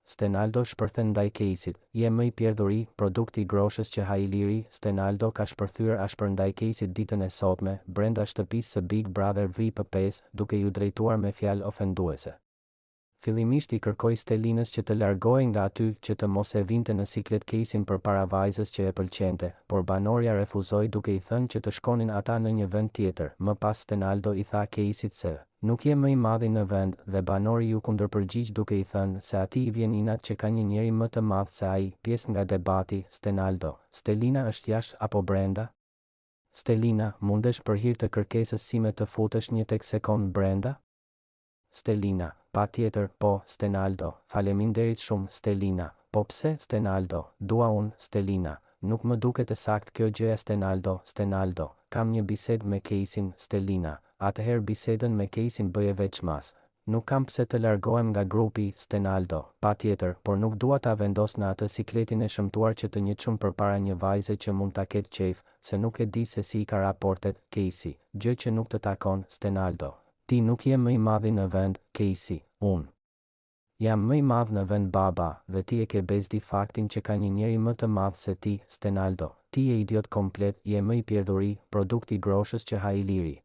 Stenaldo shpërthen ndaj Caseyt. Je më i pjerdhuri, produkti i groshës që ha i liri. Stenaldo ka shpërthyer ashpër ndaj Caseyt ditën e sotme, brenda shtëpisë së Big Brother VIP5, duke ju drejtuar me fjalë ofenduese. Fillimisht i kërkoi Stelinës që të largohej nga aty, që të mos e vinte në siklet Caseyn përpara vajzës që e pëlqente, por banorja refuzoi duke i thënë që të shkonin ata në një vend tjetër. Më pas Stenaldo i tha Caseyt se nuk je më i madhi në vend, dhe banori ju kundërpërgjigj duke i thënë se atij i vjen inat që ka një njeri më të madh se ai. Pjesë nga debati. Stenaldo: Stelina është jashtë apo brenda? Stelina: mundesh për hir të kërkesës sime të futesh një tek sekond brenda? Stelina: patjetër, po. Stenaldo: faleminderit shumë. Stelina: po pse? Stenaldo: dua unë. Stelina: nuk më duket e saktë kjo gjë. Stenaldo: kam një bisedë me Caseyn. Stelina: atëherë bisedën me Caseyn bëje veç mas. Nuk kam pse të largohem nga grupi. Stenaldo: patjetër, por nuk dua ta vendos në atë sikletin e shëmtuar që të njëçum përpara një vajze që mund ta ketë qejf, se nuk e di se si i ka raportet. Casey: gjë që nuk të takon. Stenaldo: ti nuk je më i madhi në vend. Casey: unë jam më i madh në vend baba, dhe ti e ke bezdi faktin që ka një njeri më të madh se ti. Stenaldo: ti je idiot komplet, je më i pjerdhuri, produkti i groshës që ha i liri.